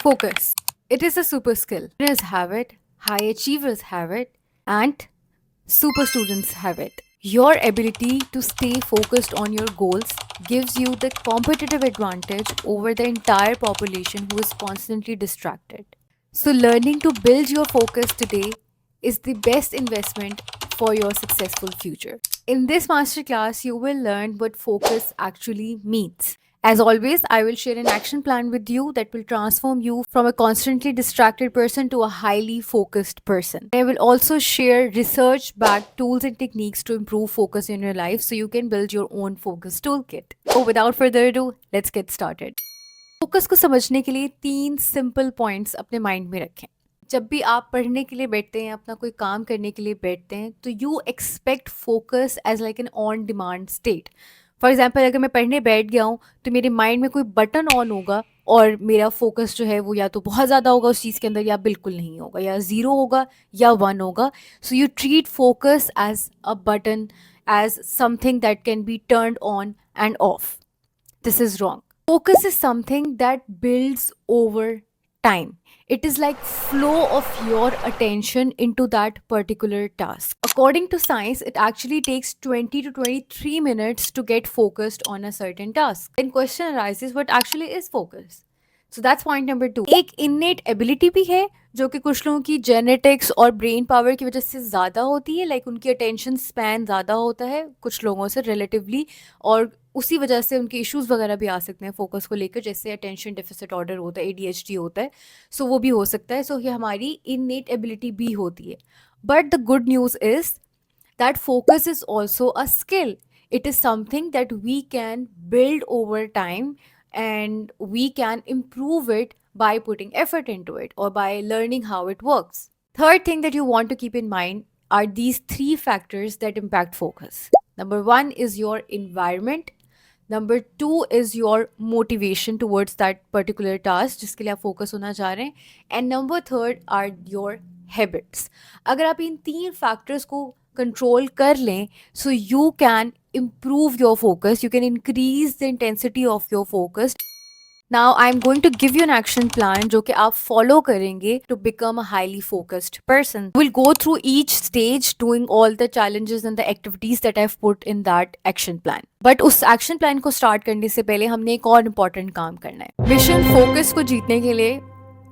Focus. It is a super skill. Beginners have it, high achievers have it, and super students have it. Your ability to stay focused on your goals gives you the competitive advantage over the entire population who is constantly distracted. So, learning to build your focus today is the best investment for your successful future. In this masterclass, you will learn what focus actually means. As always, I will share an action plan with you that will transform you from a constantly distracted person to a highly focused person. I will also share research backed tools and techniques to improve focus in your life so you can build your own focus toolkit. So, without further ado, let's get started. Focus को समझने के लिए 3 simple points अपने mind में रखें। जब भी आप पढ़ने के लिए बैठते हैं, अपना कोई काम करने के लिए बैठते हैं, तो you expect focus as like an on demand state. For example, अगर मैं पढ़ने बैठ गया हूँ तो मेरे माइंड में कोई बटन ऑन होगा और मेरा फोकस जो है वो या तो बहुत ज़्यादा होगा उस चीज़ के अंदर या बिल्कुल नहीं होगा, या ज़ीरो होगा या वन होगा। So you treat focus as a button, as something that can be turned on and off. This is wrong. Focus is something that builds over time. It is like flow of your attention into that particular task. According to science, it actually takes 20 to 23 minutes to get focused on a certain task. Then question arises, what actually is focus? So that's point number 2. एक innate ability भी है जो कि कुछ लोगों की genetics और brain power की वजह से ज़्यादा होती है, लाइक उनकी अटेंशन स्पैन ज़्यादा होता है कुछ लोगों से रिलेटिवली, और उसी वजह से उनके इश्यूज़ वगैरह भी आ सकते हैं फोकस को लेकर, जैसे अटेंशन डेफिसिट ऑर्डर होता है, ADHD होता है। सो वो भी हो सकता है। सो ये हमारी इननेट एबिलिटी भी होती है। But the good news is that focus is also a skill. It is something that we can build over time, and we can improve it by putting effort into it or by learning how it works. Third thing that you want to keep in mind are these 3 factors that impact focus. Number 1 is your environment. Number 2 is your motivation towards that particular task जिसके लिए आप focus होना चाह रहे हैं. And number 3 are your habits. अगर आप इन 3 factors को कंट्रोल कर लें, so you can improve your focus, you can increase the intensity of your focus. Now I'm going to give you an action plan जो कि आप follow करेंगे to become a highly focused person. We'll go through each stage doing all the challenges and the activities that I've put in that action plan. But उस action plan को start करने से पहले हमने एक और important काम करना है. Mission focus को जीतने के लिए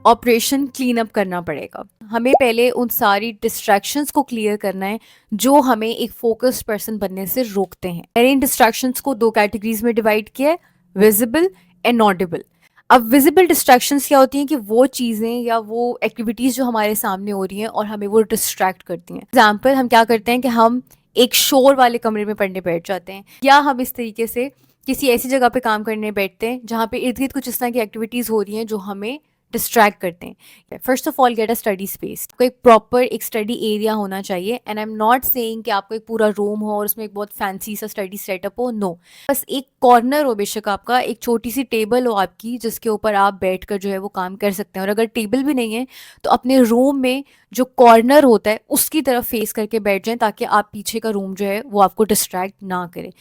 ऑपरेशन क्लीन अप करना पड़ेगा। हमें पहले उन सारी डिस्ट्रैक्शंस को क्लियर करना है जो हमें एक फोकस्ड पर्सन बनने से रोकते हैं। मैंने इन डिस्ट्रैक्शंस को 2 कैटेगरीज में डिवाइड किया है, विजिबल एंड ऑडिबल। अब विजिबल डिस्ट्रैक्शंस क्या होती हैं कि वो चीज़ें या वो एक्टिविटीज़ जो हमारे सामने हो रही हैं और हमें वो डिस्ट्रैक्ट करती हैं। एग्जाम्पल, हम क्या करते हैं कि हम एक शोर वाले कमरे में पढ़ने बैठ जाते हैं, या हम इस तरीके से किसी ऐसी जगह पे काम करने बैठते हैं जहाँ पे इर्द गिर्द कुछ इस तरह की एक्टिविटीज़ हो रही हैं जो हमें डिस्ट्रैक्ट करते हैं। First of all, get a study space. कोई प्रॉपर एक स्टडी एरिया होना चाहिए। And I am not saying कि आपको एक पूरा रूम हो और उसमें एक बहुत फैंसी सा स्टडी सेटअप हो, नो। बस एक कॉर्नर हो, बेशक आपका एक छोटी सी टेबल हो आपकी जिसके ऊपर आप बैठकर जो है वो काम कर सकते हैं। और अगर टेबल भी नहीं है तो अपने रूम में जो कॉर्नर होता है उसकी तरफ फेस करके बैठ जाएं ताकि आप पीछे का रूम जो है वो आपको डिस्ट्रैक्ट ना करे।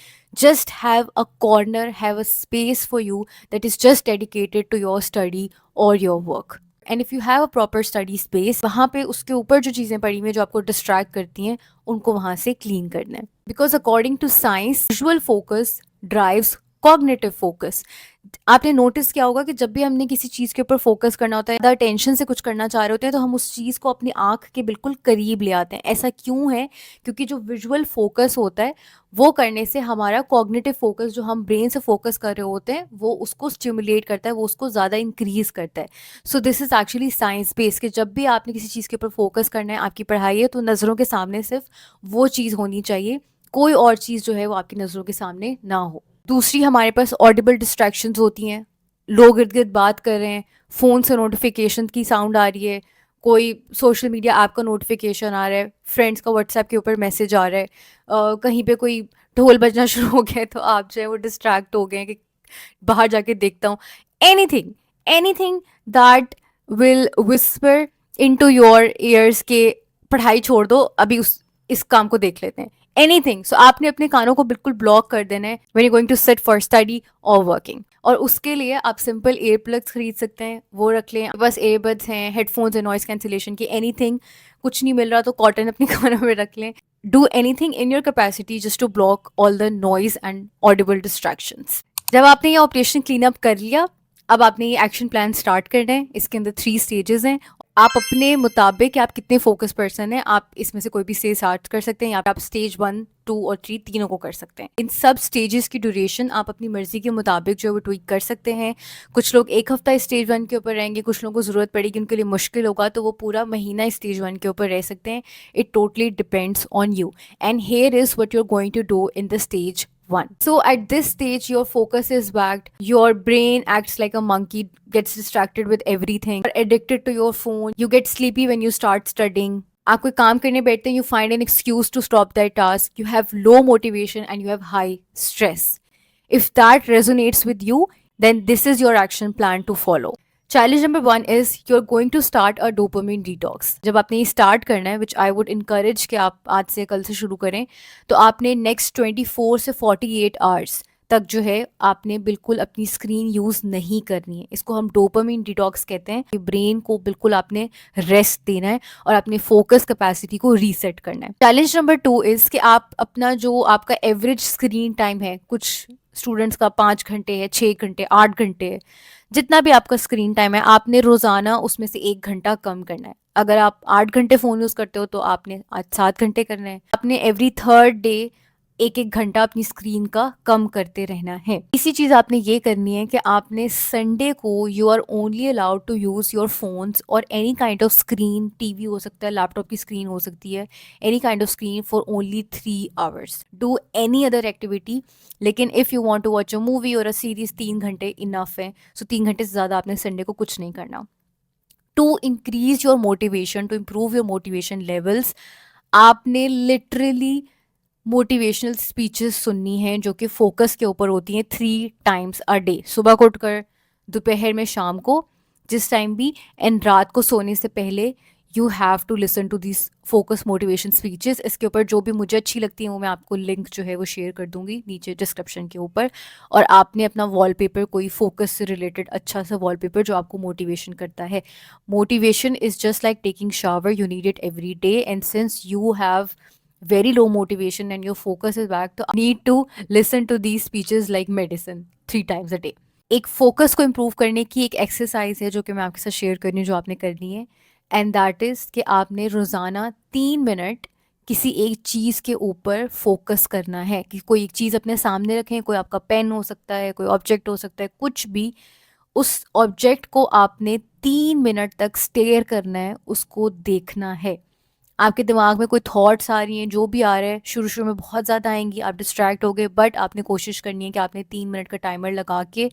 Just have a corner, have a space for you that is just dedicated to your study or your work. And if you have a proper study space, वहाँ पे उसके ऊपर जो चीज़ें पड़ी हुई हैं जो आपको डिस्ट्रैक्ट करती हैं उनको वहाँ से क्लीन करना है। Because according to science, visual focus drives cognitive focus. आपने नोटिस किया होगा कि जब भी हमने किसी चीज़ के ऊपर फोकस करना होता है, ज़्यादा अटेंशन से कुछ करना चाह रहे होते हैं, तो हम उस चीज़ को अपनी आँख के बिल्कुल करीब ले आते हैं। ऐसा क्यों है? क्योंकि जो विजुअल फोकस होता है वो करने से हमारा कॉग्निटिव फोकस, जो हम ब्रेन से फोकस कर रहे होते हैं, वो उसको स्टिमुलेट करता है, वो उसको ज़्यादा इंक्रीज करता है। So this is actually science based कि जब भी आपने किसी चीज़ के ऊपर फोकस करना है, आपकी पढ़ाई है, तो नज़रों के सामने सिर्फ वो चीज़ होनी चाहिए, कोई और चीज़ जो है वो आपकी नज़रों के सामने ना हो। दूसरी, हमारे पास ऑडिबल डिस्ट्रैक्शंस होती हैं। लोग इर्द गिर्द बात कर रहे हैं, फ़ोन से नोटिफिकेशन की साउंड आ रही है, कोई सोशल मीडिया ऐप का नोटिफिकेशन आ रहा है, फ्रेंड्स का व्हाट्सएप के ऊपर मैसेज आ रहा है, कहीं पे कोई ढोल बजना शुरू हो गया है तो आप जो है वो डिस्ट्रैक्ट हो गए हैं कि बाहर जाके देखता हूँ। Anything anything that will whisper into your ears के पढ़ाई छोड़ दो, अभी इस काम को देख लेते हैं। एनीथिंग। सो आपने अपने कानों को बिल्कुल ब्लॉक कर देना है when you going to sit for study और वर्किंग। और उसके लिए आप सिंपल एयर प्लग्स खरीद सकते हैं, वो रख लें। बस एयरबड्स हैं, हेडफोन्स हैं, नॉइस कैंसिलेशन की, एनीथिंग। कुछ नहीं मिल रहा तो कॉटन अपने कानों में रख लें। Do anything in your capacity just to block all the noise and audible distractions. जब आपने ये ऑपरेशन क्लीन अप कर लिया, अब आपने ये एक्शन प्लान स्टार्ट करना है। इसके अंदर 3 स्टेजेस हैं। आप अपने मुताबिक कि आप कितने फोकस पर्सन हैं, आप इसमें से कोई भी स्टेज स्टार्ट कर सकते हैं, या आप स्टेज 1, 2 और 3 तीनों को कर सकते हैं। इन सब स्टेजेस की ड्यूरेशन आप अपनी मर्जी के मुताबिक जो है वो ट्वीक कर सकते हैं। कुछ लोग 1 हफ्ता स्टेज 1 के ऊपर रहेंगे, कुछ लोगों को ज़रूरत पड़ेगी, उनके लिए मुश्किल होगा तो वो पूरा महीना स्टेज 1 के ऊपर रह सकते हैं। It totally depends on you, and here is what you are going to do in the stage 1. So at this stage, your focus is backed. Your brain acts like a monkey, gets distracted with everything. You're addicted to your phone. You get sleepy when you start studying. आप कोई काम करने बैठते हैं, you find an excuse to stop that task. You have low motivation and you have high stress. If that resonates with you, then this is your action plan to follow. Challenge number 1 is you are going to start a dopamine detox. जब आपने ये start करना है, विच I would encourage कि आप आज से कल से शुरू करें, तो आपने नेक्स्ट 24 से 48 आवर्स तक जो है आपने बिल्कुल अपनी स्क्रीन यूज़ नहीं करनी है। इसको हम डोपामिन डिटॉक्स कहते हैं। ब्रेन को बिल्कुल आपने रेस्ट देना है और अपने फोकस कैपेसिटी को रीसेट करना है। चैलेंज नंबर 2 इज़ कि आप अपना जो आपका एवरेज स्क्रीन टाइम है, कुछ स्टूडेंट्स का 5 घंटे है, 6 घंटे, 8 घंटे है, जितना भी आपका स्क्रीन टाइम है, आपने रोज़ाना उसमें से 1 घंटा कम करना है। अगर आप 8 घंटे फ़ोन यूज़ करते हो तो आपने आज 7 घंटे करना है। आपने एवरी थर्ड डे 1-1 घंटा अपनी स्क्रीन का कम करते रहना है। इसी चीज़ आपने ये करनी है कि आपने संडे को you are only allowed to use your phones और any kind of screen, TV हो सकता है, लैपटॉप की स्क्रीन हो सकती है, any kind of screen for only 3 hours. Do any other activity, लेकिन if you want to watch a movie और अ सीरीज़ 3 घंटे इनफ है। सो 3 घंटे से ज़्यादा आपने संडे को कुछ नहीं करना। To increase your motivation, to improve your motivation levels, आपने लिटरली मोटिवेशनल स्पीचेस सुननी है जो कि फोकस के ऊपर होती हैं 3 टाइम्स अ डे। सुबह को उठकर, दोपहर में, शाम को, जिस टाइम भी, एंड रात को सोने से पहले you have to listen to this focus motivation speeches. इसके ऊपर जो भी मुझे अच्छी लगती है वो मैं आपको लिंक जो है वो शेयर कर दूंगी नीचे डिस्क्रिप्शन के ऊपर। और आपने अपना वॉलपेपर, कोई फोकस से रिलेटेड अच्छा सा वॉलपेपर जो आपको मोटिवेशन करता है। Motivation is just like taking shower, you need it every day, and since you have very low motivation and your focus is back, तो need to listen to these speeches like medicine 3 times a day. एक focus को improve करने की एक exercise है जो कि मैं आपके साथ शेयर करनी हूँ, जो आपने करनी है, एंड दैट इज़ कि आपने रोज़ाना 3 मिनट किसी एक चीज़ के ऊपर फोकस करना है। कि कोई एक चीज़ अपने सामने रखें, कोई आपका पेन हो सकता है, कोई ऑब्जेक्ट हो सकता है, कुछ भी। उस ऑब्जेक्ट को आपने 3 मिनट तक स्टेयर करना है, उसको देखना है। आपके दिमाग में कोई थॉट्स आ रही हैं, जो भी आ रहा है, शुरू शुरू में बहुत ज़्यादा आएंगी, आप डिस्ट्रैक्ट हो गए, बट आपने कोशिश करनी है कि आपने 3 मिनट का टाइमर लगा के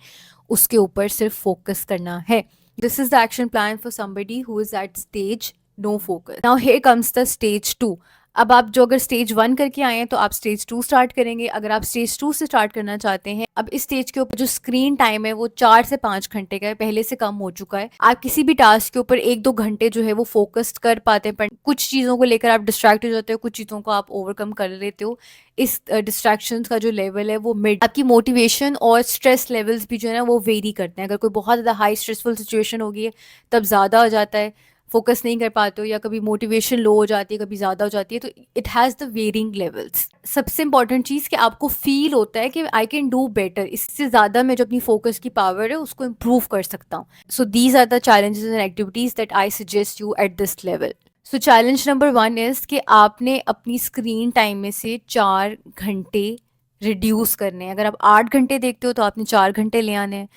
उसके ऊपर सिर्फ फोकस करना है। This is the action plan for somebody who is at stage no focus. Now here comes the stage 2। अब आप जो अगर स्टेज 1 करके आए हैं तो आप स्टेज 2 स्टार्ट करेंगे। अगर आप स्टेज 2 से स्टार्ट करना चाहते हैं, अब इस स्टेज के ऊपर जो स्क्रीन टाइम है वो 4 से 5 घंटे का है, पहले से कम हो चुका है। आप किसी भी टास्क के ऊपर 1-2 घंटे जो है वो फोकस्ड कर पाते हैं, पर कुछ चीज़ों को लेकर आप डिस्ट्रैक्ट हो जाते हो, कुछ चीज़ों को आप ओवरकम कर लेते हो। इस डिस्ट्रैक्शंस का जो लेवल है वो मिड। आपकी मोटिवेशन और स्ट्रेस लेवल्स भी जो है ना वो वेरी करते हैं। अगर कोई बहुत ज़्यादा हाई स्ट्रेसफुल सिचुएशन होगी है तब ज़्यादा हो जाता है, फोकस नहीं कर पाते हो, या कभी मोटिवेशन लो हो जाती है, कभी ज़्यादा हो जाती है, तो it has the varying levels. सबसे इंपॉर्टेंट चीज़ कि आपको फील होता है कि आई कैन डू बेटर, इससे ज़्यादा मैं जो अपनी फोकस की पावर है उसको इम्प्रूव कर सकता हूँ। So these are the challenges and activities that I suggest you at this level. So challenge number 1 is कि आपने अपनी स्क्रीन टाइम में से 4 घंटे रिड्यूस करने हैं। अगर आप 8 घंटे देखते हो तो आपने 4 घंटे ले आने हैं।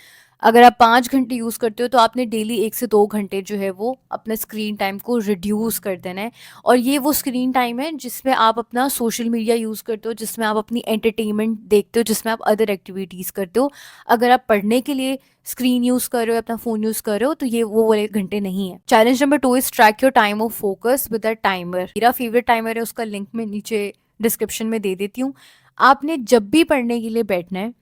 अगर आप 5 घंटे यूज़ करते हो तो आपने डेली 1 से 2 घंटे जो है वो अपना स्क्रीन टाइम को रिड्यूस कर देना है। और ये वो स्क्रीन टाइम है जिसमें आप अपना सोशल मीडिया यूज़ करते हो, जिसमें आप अपनी एंटरटेनमेंट देखते हो, जिसमें आप अदर एक्टिविटीज़ करते हो। अगर आप पढ़ने के लिए स्क्रीन यूज़ कर रहे हो, अपना फ़ोन यूज़ कर रहे हो, तो ये वो वाले घंटे नहीं है। Challenge number 2 is track your time of focus with a timer. मेरा फेवरेट टाइमर है, उसका लिंक मैं नीचे डिस्क्रिप्शन में दे देती हूँ। आपने जब भी पढ़ने के लिए बैठना है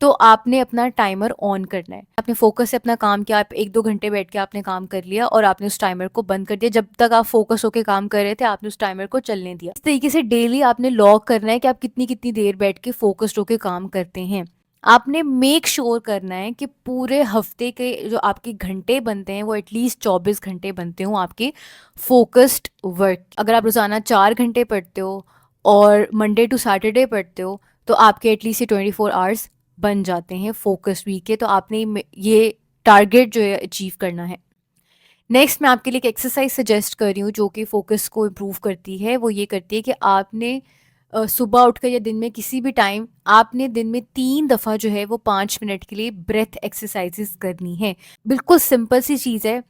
तो आपने अपना टाइमर ऑन करना है। आपने फोकस से अपना काम किया, आप 1-2 घंटे बैठ के आपने काम कर लिया और आपने उस टाइमर को बंद कर दिया। जब तक आप फोकस होके काम कर रहे थे आपने उस टाइमर को चलने दिया। इस तरीके से डेली आपने लॉग करना है कि आप कितनी कितनी देर बैठ के फोकस्ड होके काम करते हैं। आपने मेक श्योर करना है कि पूरे हफ्ते के जो आपके घंटे बनते हैं वो एटलीस्ट 24 घंटे बनते हों आपके फोकस्ड वर्क। अगर आप रोज़ाना 4 घंटे पढ़ते हो और मंडे टू सैटरडे पढ़ते हो तो आपके एटलीस्ट ये 24 आवर्स बन जाते हैं फोकस वीक के। तो आपने ये टारगेट जो है अचीव करना है। नेक्स्ट मैं आपके लिए एक एक्सरसाइज सजेस्ट कर रही हूँ जो कि फोकस को इम्प्रूव करती है। वो ये करती है कि आपने सुबह उठकर या दिन में किसी भी टाइम आपने दिन में 3 दफ़ा जो है वो 5 मिनट के लिए ब्रेथ एक्सरसाइजेस करनी है। बिल्कुल सिंपल सी चीज़ है।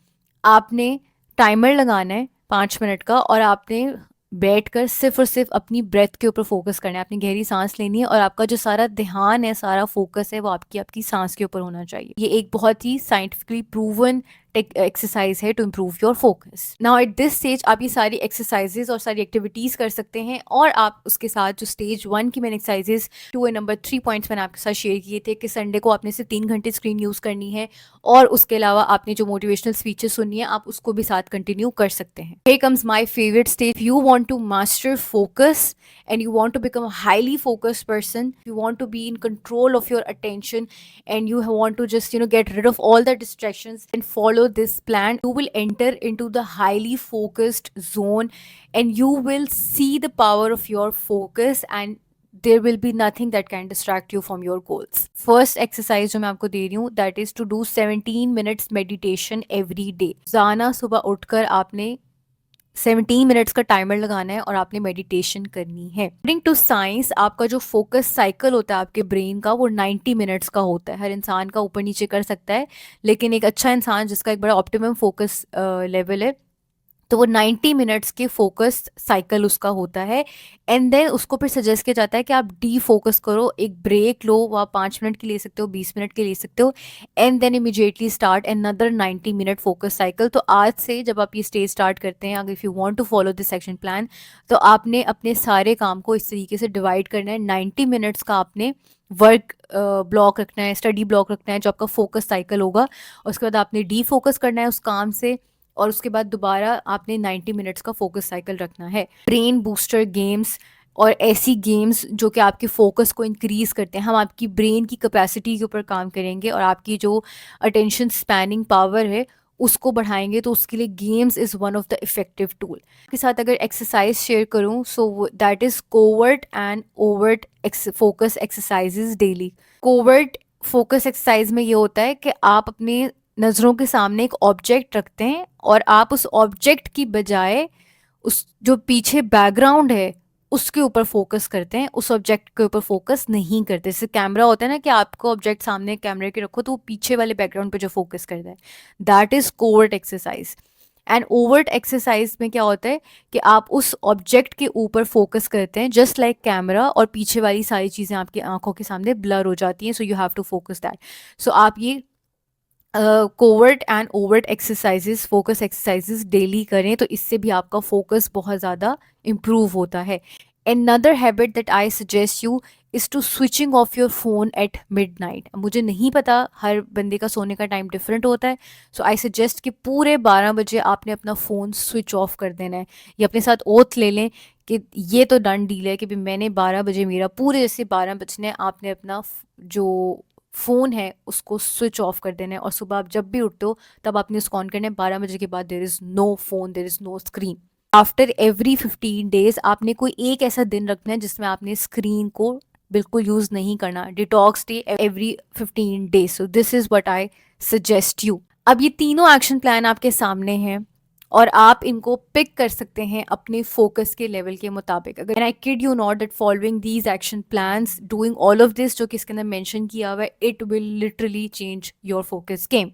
आपने टाइमर लगाना है 5 मिनट का और आपने बैठकर सिर्फ और सिर्फ अपनी ब्रेथ के ऊपर फोकस करना है। आपने गहरी सांस लेनी है और आपका जो सारा ध्यान है, सारा फोकस है वो आपकी आपकी सांस के ऊपर होना चाहिए। ये एक बहुत ही साइंटिफिकली प्रूवन एक्सरसाइज है to improve your focus. Now at this stage आप ये सारी एक्सरसाइजेज और सारी एक्टिविटीज कर सकते हैं और आप उसके साथ जो स्टेज 1 की मैंने एक्सरसाइजेज 2 एंड नंबर 3 पॉइंट्स मैंने आपके साथ शेयर किए थे कि संडे को आपने सिर्फ 3 घंटे स्क्रीन यूज़ करनी है और उसके अलावा आपने जो मोटिवेशनल स्पीचेस सुननी है आप उसको भी साथ कंटिन्यू कर सकते हैं। Here comes my favorite stage. If you want to master focus and you want to become a highly focused person, you want to be in control of your attention and you want to just get rid of all the distractions and follow this plan, you will enter into the highly focused zone and you will see the power of your focus and there will be nothing that can distract you from your goals. First exercise जो मैं आपको दे रही हूँ that is to do 17 minutes meditation every day. रोजाना सुबह उठकर आपने 17 minutes का टाइमर लगाना है और आपने मेडिटेशन करनी है। अकॉर्डिंग टू साइंस आपका जो फोकस साइकिल होता है आपके ब्रेन का वो 90 मिनट्स का होता है। हर इंसान का ऊपर नीचे कर सकता है लेकिन एक अच्छा इंसान जिसका एक बड़ा ऑप्टिमम फोकस लेवल है तो वो 90 मिनट्स के फोकस साइकिल उसका होता है। एंड देन उसको फिर सजेस्ट किया जाता है कि आप डी फोकस करो, एक ब्रेक लो, वो आप 5 मिनट की ले सकते हो, 20 मिनट की ले सकते हो and then immediately start another 90 minute focus cycle. तो आज से जब आप ये स्टेज स्टार्ट करते हैं, अगर if you want to follow this action plan तो आपने अपने सारे काम को इस तरीके से डिवाइड करना है। 90 मिनट्स का आपने वर्क ब्लॉक रखना है, स्टडी ब्लॉक रखना है जो आपका फोकस साइकिल होगा। उसके बाद आपने डी फोकस करना है उस काम से और उसके बाद दोबारा आपने 90 मिनट्स का फोकस साइकिल रखना है। ब्रेन बूस्टर गेम्स और ऐसी गेम्स जो कि आपके फोकस को इंक्रीज करते हैं, हम आपकी ब्रेन की कैपेसिटी के ऊपर काम करेंगे और आपकी जो अटेंशन स्पैनिंग पावर है उसको बढ़ाएंगे। तो उसके लिए games is one of the effective tool. के साथ अगर एक्सरसाइज शेयर करूँ so that is covert and overt focus exercises daily. Covert focus exercise में ये होता है कि आप अपने नज़रों के सामने एक ऑब्जेक्ट रखते हैं और आप उस ऑब्जेक्ट की बजाय उस जो पीछे बैकग्राउंड है उसके ऊपर फोकस करते हैं, उस ऑब्जेक्ट के ऊपर फोकस नहीं करते। जैसे कैमरा होता है ना कि आपको ऑब्जेक्ट सामने कैमरे के रखो तो वो पीछे वाले बैकग्राउंड पे जो फोकस करता है, that is covert exercise. And overt exercise में क्या होता है कि आप उस ऑब्जेक्ट के ऊपर फोकस करते हैं जस्ट लाइक कैमरा और पीछे वाली सारी चीज़ें आपकी आंखों के सामने ब्लर हो जाती हैं। So you have to focus that. So आप ये covert and overt exercises, focus exercises daily करें तो इससे भी आपका फोकस बहुत ज़्यादा इम्प्रूव होता है। Another habit that I suggest you is to switching off your phone at midnight. मुझे नहीं पता हर बंदे का सोने का टाइम डिफरेंट होता है, सो आई सजेस्ट कि पूरे 12 बजे आपने अपना फ़ोन स्विच ऑफ कर देना है या अपने साथ ओथ ले लें कि ये तो डन डील है कि भी मैंने 12 बजे, मेरा पूरे जैसे 12 बजने आपने अपना जो फ़ोन है उसको स्विच ऑफ कर देना है और सुबह आप जब भी उठते हो तब आपने उसको ऑन करना है। 12 बजे के बाद there is no phone, there is no screen. After every 15 days आपने कोई एक ऐसा दिन रखना है जिसमें आपने स्क्रीन को बिल्कुल यूज़ नहीं करना। Detox day every 15 days. So this is what I suggest you. अब ये तीनों एक्शन प्लान आपके सामने हैं और आप इनको पिक कर सकते हैं अपने फोकस के लेवल के मुताबिक। अगर I kid you not that following these action plans, doing all of this जो कि इसके अंदर मेंशन किया हुआ है, it will literally change your focus game.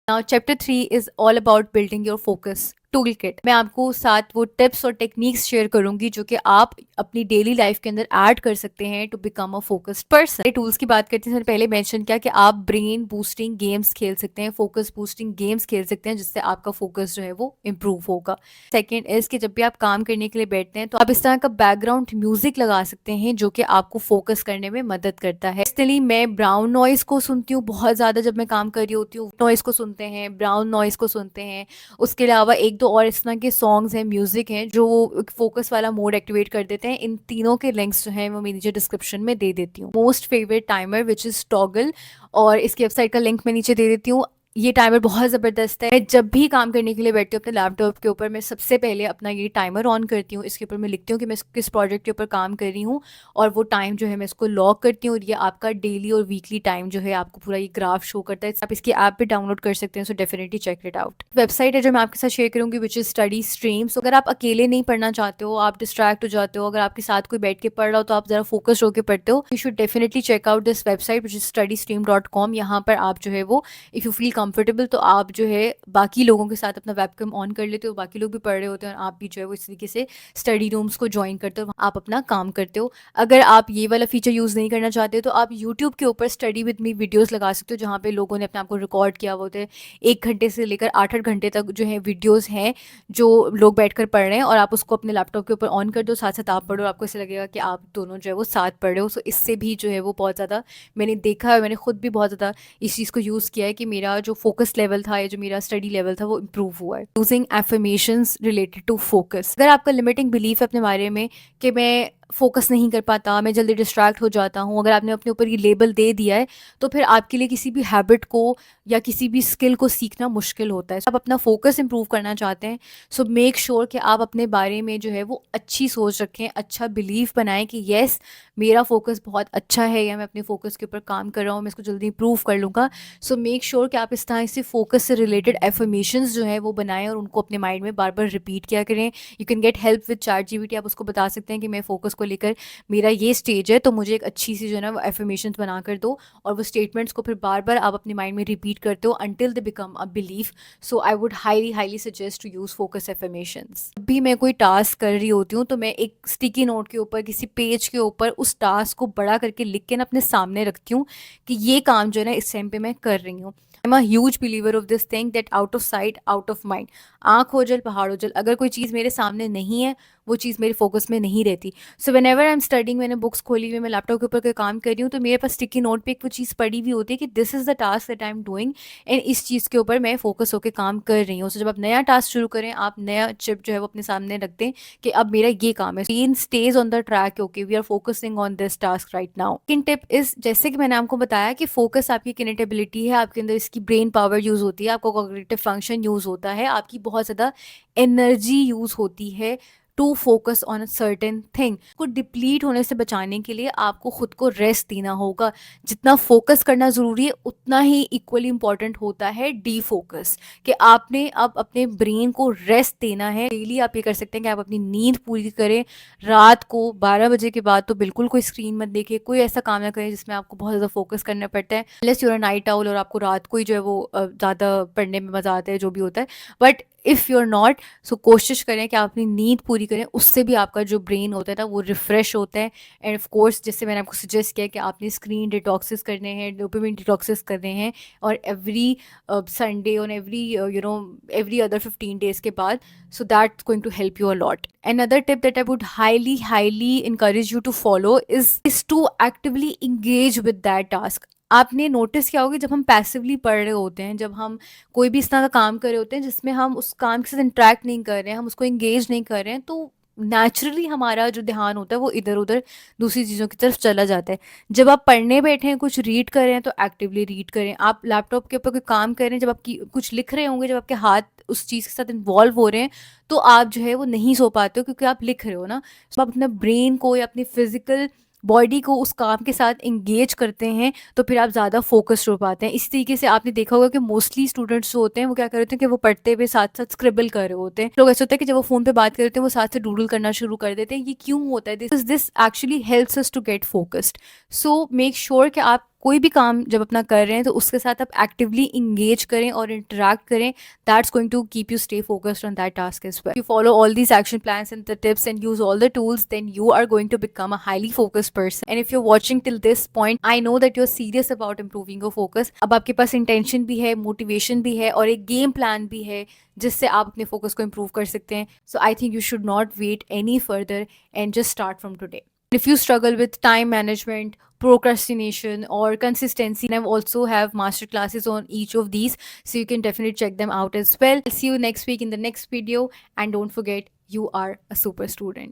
Now, chapter 3 is all about building your focus tool kit. मैं आपको साथ वो टिप्स और टेक्निक्स शेयर करूंगी जो कि आप अपनी डेली लाइफ के अंदर ऐड कर सकते हैं to become a focused person. Tools की बात करते हैं, पहले मेंशन किया कि आप ब्रेन बूस्टिंग गेम्स खेल सकते हैं, फोकस बूस्टिंग गेम्स खेल सकते हैं, जिससे आपका फोकस जो है वो इम्प्रूव होगा। सेकेंड इज कि जब भी आप काम करने के लिए बैठते हैं तो आप इस तरह का बैकग्राउंड म्यूजिक लगा सकते हैं जो कि आपको फोकस करने में मदद करता है। इसलिए मैं ब्राउन नॉइज को सुनती हूँ बहुत ज़्यादा जब मैं काम कर रही होती हूँ। नॉइज को सुनते हैं, ब्राउन नॉइज को सुनते हैं। उसके अलावा एक दो और इस तरह के सॉन्ग्स हैं, म्यूजिक हैं जो फोकस वाला मोड एक्टिवेट कर देते हैं। इन तीनों के लिंक्स जो हैं वो मैं नीचे डिस्क्रिप्शन में दे देती हूँ। Most favourite timer which is toggle, और इसकी वेबसाइट का लिंक मैं नीचे दे देती हूँ। ये टाइमर बहुत ज़बरदस्त है। मैं जब भी काम करने के लिए बैठती हूँ अपने लैपटॉप के ऊपर, मैं सबसे पहले अपना ये टाइमर ऑन करती हूँ। इसके ऊपर मैं लिखती हूँ कि मैं किस प्रोजेक्ट के ऊपर काम कर रही हूँ, और वो टाइम जो है मैं इसको लॉक करती हूँ, और ये आपका डेली और वीकली टाइम जो है आपको पूरा ये ग्राफ शो करता है। आप इसकी ऐप भी डाउनलोड कर सकते हैं, so definitely check it out. Website है जो मैं आपके साथ शेयर करूँगी विच इज़ स्टडी स्ट्रीम्स। अगर आप अकेले नहीं पढ़ना चाहते हो, आप डिस्ट्रैक्ट हो जाते हो, अगर आपके साथ कोई बैठ के पढ़ रहा हो तो आप ज़रा फोकस होकर पढ़ते हो, you should definitely check out this website which is studystream.com। यहाँ पर आप जो है वो इफ़ यू फील कंफर्टेबल तो आप जो है बाकी लोगों के साथ अपना वेबकैम ऑन कर लेते हो, बाकी लोग भी पढ़ रहे होते हैं और आप भी जो है वो इस तरीके से स्टडी रूम्स को ज्वाइन करते हो, आप अपना काम करते हो। अगर आप ये वाला फीचर यूज़ नहीं करना चाहते तो आप यूट्यूब के ऊपर स्टडी विद मी वीडियोस लगा सकते हो, जहाँ पे लोगों ने अपने आप को रिकॉर्ड किया हुआ होता है। 1 घंटे से लेकर 8-8 घंटे तक जो है वीडियोज़ हैं जो लोग बैठ कर पढ़ रहे हैं, और आप उसको अपने लैपटॉप के ऊपर ऑन कर दो, साथ साथ आप पढ़ो, आपको ऐसा लगेगा कि आप दोनों जो है वो साथ पढ़ रहे हो। सो इससे भी जो है वो बहुत ज़्यादा मैंने देखा है, मैंने खुद भी बहुत ज़्यादा इस चीज़ को यूज़ किया है कि मेरा जो फोकस लेवल था या जो मेरा स्टडी लेवल था वो इम्प्रूव हुआ है। Using affirmations related to focus. अगर आपका लिमिटिंग बिलीफ है अपने बारे में कि मैं फोकस नहीं कर पाता, मैं जल्दी डिस्ट्रैक्ट हो जाता हूँ, अगर आपने अपने ऊपर ये लेबल दे दिया है तो फिर आपके लिए किसी भी हैबिट को या किसी भी स्किल को सीखना मुश्किल होता है। आप अपना फोकस इंप्रूव करना चाहते हैं, सो मेक श्योर कि आप अपने बारे में जो है वो अच्छी सोच रखें, अच्छा बिलीफ बनाएं कि येस मेरा फोकस बहुत अच्छा है, या मैं अपने फोकस के ऊपर काम कर रहा हूँ, मैं इसको जल्दी इंप्रूव कर लूँगा। सो मेक श्योर कि आप इस तरह से फोकस से रिलेटेड एफर्मेशंस जो है वो बनाएं और उनको अपने माइंड में बार बार रिपीट किया करें। You can get help with ChatGPT। आप उसको बता सकते हैं कि मैं फोकस को लेकर मेरा ये स्टेज है, तो मुझे एक अच्छी सी जो है ना वो एफर्मेशंस बना कर दो, और वो स्टेटमेंट्स को फिर बार बार आप अपने माइंड में रिपीट करते हो until they become a belief. So I would highly highly suggest to use focus affirmations. जब भी मैं कोई टास्क कर रही होती हूँ तो मैं एक स्टिकी नोट के ऊपर, किसी पेज के ऊपर उस टास्क को बड़ा करके लिख के ना अपने सामने रखती हूँ कि ये काम जो है ना इस टाइम पे मैं कर रही हूँ। I am a huge believer of this thing that out of sight out of mind. आँख हो जल पहाड़ हो जल, अगर कोई चीज़ मेरे सामने नहीं है वो चीज़ मेरे फोकस में नहीं रहती। So when ever I am studying, मैंने बुक्स खोली हुई, मैं लैपटॉप के ऊपर कोई काम कर रही हूँ तो मेरे पास स्टिकी नोट पे एक वो चीज़ पड़ी हुई होती है कि this is the task that I am doing, and इस चीज़ के ऊपर मैं फोकस होकर काम कर रही हूँ। सो जब आप नया टास्क शुरू करें, आप नया चिप जो है वो अपने सामने रख दें कि अब मेरा ये काम है, brain stage on the track, okay we are focusing on this task right now. Second tip is, जैसे कि मैंने आपको बताया कि फोकस आपकी किनेट एबिलिटी है, आपके अंदर इसकी ब्रेन पावर यूज होती है, आपको कॉग्निटिव फंक्शन यूज होता है, आपकी बहुत ज़्यादा एनर्जी यूज होती है to focus on a certain thing. को डिप्लीट होने से बचाने के लिए आपको खुद को रेस्ट देना होगा। जितना फोकस करना ज़रूरी है उतना ही इक्वली इंपॉर्टेंट होता है डी फोकस, कि आपने अब अपने ब्रेन को रेस्ट देना है। डेली आप ये कर सकते हैं कि आप अपनी नींद पूरी करें। रात को 12 बजे के बाद तो बिल्कुल कोई स्क्रीन मत देखें, कोई ऐसा काम ना करें जिसमें आपको बहुत ज़्यादा फोकस करना पड़ता है, unless you're a night owl और आपको रात को ही जो है वो ज़्यादा पढ़ने में मज़ा आता है, जो भी होता है। But if you are not, so कोशिश करें कि आप अपनी नींद पूरी करें, उससे भी आपका जो ब्रेन होता है ना वो रिफ़्रेश होता है। एंड ऑफ कोर्स जैसे मैंने आपको सजेस्ट किया कि आपने स्क्रीन डिटॉक्सेस करने हैं, डोपामिन डिटॉक्सेस करने हैं, और एवरी संडे और एवरी एवरी अदर 15 डेज़ के बाद, so that's going to help you a lot. Another tip that I would highly encourage you to follow is to actively engage with that task. आपने notice किया होगा जब हम passively पढ़ रहे होते हैं, जब हम कोई भी इस तरह का काम कर रहे होते हैं जिसमें हम उस काम के साथ इंटरेक्ट नहीं कर रहे हैं, हम उसको एंगेज नहीं कर रहे हैं, तो नेचुरली हमारा जो ध्यान होता है वो इधर उधर दूसरी चीज़ों की तरफ चला जाता है। जब आप पढ़ने बैठे हैं, कुछ रीड कर रहे हैं, तो एक्टिवली रीड करें। आप लैपटॉप के ऊपर कोई काम कर रहे हैं, जब आपकी कुछ लिख रहे होंगे, जब आपके हाथ उस चीज़ के साथ इन्वॉल्व हो रहे हैं, तो आप जो है वो नहीं सो पाते हो क्योंकि आप लिख रहे हो ना। तो आप अपने ब्रेन को या अपनी फिजिकल बॉडी को उस काम के साथ इंगेज करते हैं, तो फिर आप ज़्यादा फोकस्ड हो पाते हैं। इस तरीके से आपने देखा होगा कि मोस्टली स्टूडेंट्स जो होते हैं वो क्या कर रहे होते हैं कि वो पढ़ते हुए साथ साथ स्क्रिबल कर रहे होते हैं। लोग ऐसे होता है कि जब वो फ़ोन पे बात कर रहे होते हैं वो साथ से डूडल करना शुरू कर देते हैं। ये क्यों होता है? This actually helps us to get focused. So make sure कि आप कोई भी काम जब अपना कर रहे हैं तो उसके साथ आप एक्टिवली इंगेज करें और इंटरेक्ट करें. That's going to keep you stay focused on that task as well. If you follow all these action plans and the tips and use all the tools, then you are going to become a highly focused person. And if you're watching till this point, I know that you're serious about improving your focus. अब आपके पास intention भी है, motivation भी है और एक game plan भी है जिससे आप अपने focus को improve कर सकते हैं. So I think you should not wait any further and just start from today. If you struggle with time management, procrastination or consistency, I also have master classes on each of these, so you can definitely check them out as well. I'll see you next week in the next video, and don't forget, you are a super student.